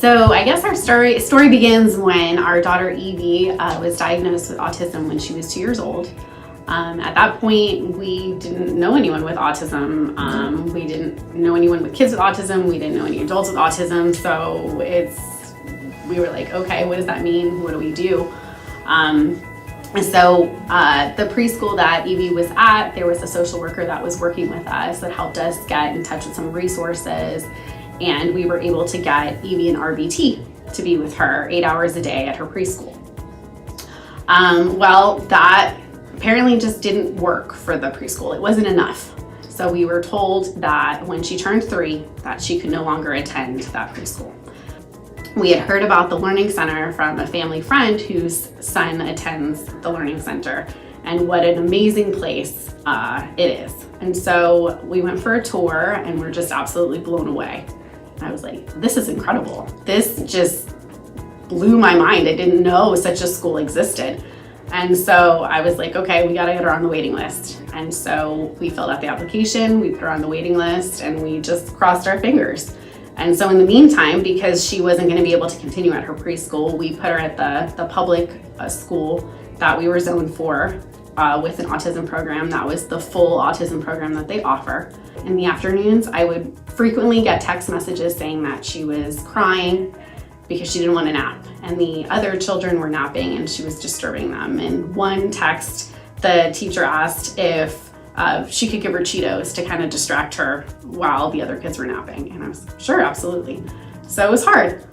So I guess our story begins when our daughter Evie was diagnosed with autism when she was 2 years old. At that point, we didn't know anyone with autism. We didn't know anyone with kids with autism. We didn't know any adults with autism. So we were like, okay, what does that mean? What do we do? So the preschool that Evie was at, there was a social worker that was working with us that helped us get in touch with some resources. And we were able to get Evie an RBT to be with her 8 hours a day at her preschool. Well, that apparently just didn't work for the preschool. It wasn't enough. So we were told that when she turned 3, that she could no longer attend that preschool. We had heard about the Learning Center from a family friend whose son attends the Learning Center, and what an amazing place it is. And so we went for a tour and we're just absolutely blown away. I was like, this is incredible. This just blew my mind. I didn't know such a school existed. And so I was like, okay, we gotta get her on the waiting list. And so we filled out the application, we put her on the waiting list, and we just crossed our fingers. And so in the meantime, because she wasn't gonna be able to continue at her preschool, we put her at the public school that we were zoned for with an autism program. That was the full autism program that they offer. In the afternoons, I would frequently get text messages saying that she was crying because she didn't want to nap, and the other children were napping and she was disturbing them. And one text, the teacher asked if she could give her Cheetos to kind of distract her while the other kids were napping. And I was sure, absolutely. So it was hard.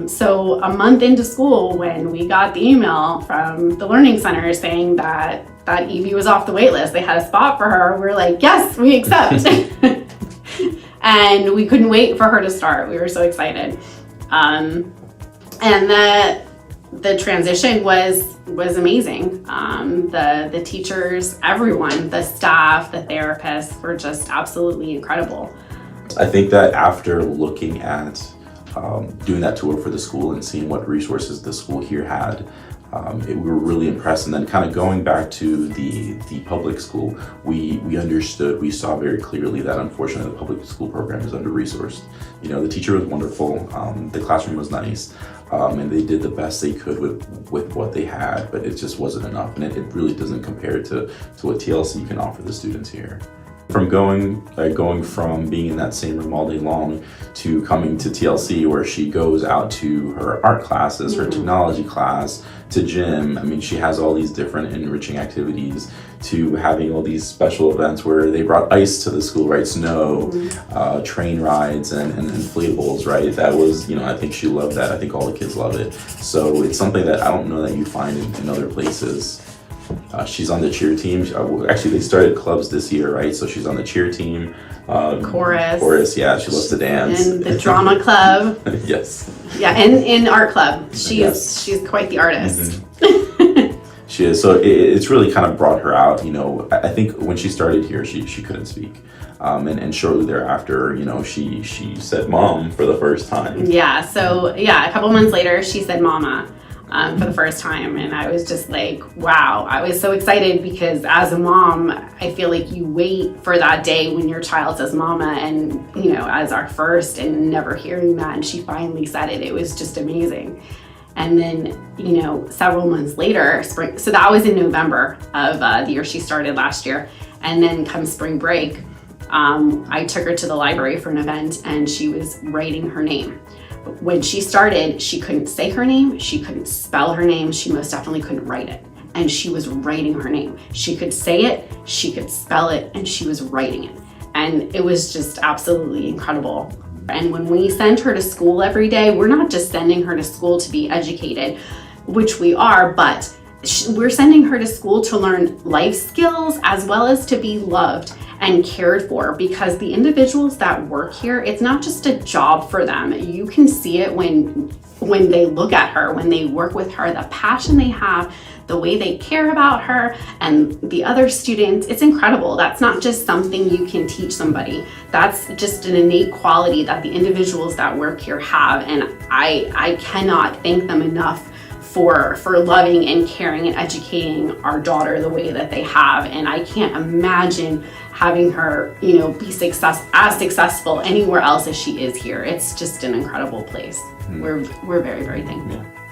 So a month into school, when we got the email from the Learning Center saying that Evie was off the wait list, they had a spot for her, we were like, yes, we accept. And we couldn't wait for her to start. We were so excited. And the transition was amazing. The teachers, everyone, the staff, the therapists were just absolutely incredible. I think that after looking at doing that tour for the school and seeing what resources the school here had, we were really impressed. And then kind of going back to the public school, we understood, we saw very clearly that unfortunately the public school program is under-resourced. You know, the teacher was wonderful, the classroom was nice, and they did the best they could with what they had, but it just wasn't enough. And it really doesn't compare to what TLC can offer the students here. From going from being in that same room all day long to coming to TLC, where she goes out to her art classes, her technology class, to gym. I mean, she has all these different enriching activities, to having all these special events where they brought ice to the school, right? Snow, train rides, and inflatables, right? That was, you know, I think she loved that. I think all the kids love it. So it's something that I don't know that you find in other places. She's on the cheer team. Actually, they started clubs this year, right? So she's on the cheer team. Chorus, yeah, she loves to dance. And the drama club. Yes. Yeah, and in art club. She's quite the artist. She is. So it's really kind of brought her out. You know, I think when she started here, she couldn't speak. And shortly thereafter, you know, she said mom for the first time. Yeah, so yeah, a couple months later, she said mama. For the first time, and I was just like, wow. I was so excited because as a mom, I feel like you wait for that day when your child says mama, and you know, as our first, and never hearing that, and she finally said it, it was just amazing. And then, you know, several months later, spring, so that was in November of the year she started last year, and then come spring break, I took her to the library for an event, and she was writing her name. When she started, she couldn't say her name, she couldn't spell her name, she most definitely couldn't write it. And she was writing her name. She could say it, she could spell it, and she was writing it. And it was just absolutely incredible. And when we send her to school every day, we're not just sending her to school to be educated, which we are, but we're sending her to school to learn life skills as well as to be loved and cared for, because the individuals that work here, it's not just a job for them. You can see it when they look at her, when they work with her, the passion they have, the way they care about her and the other students. It's incredible. That's not just something you can teach somebody. That's just an innate quality that the individuals that work here have. And I cannot thank them enough for loving and caring and educating our daughter the way that they have. And I can't imagine having her, be as successful anywhere else as she is here. It's just an incredible place. We're very, very thankful. Yeah.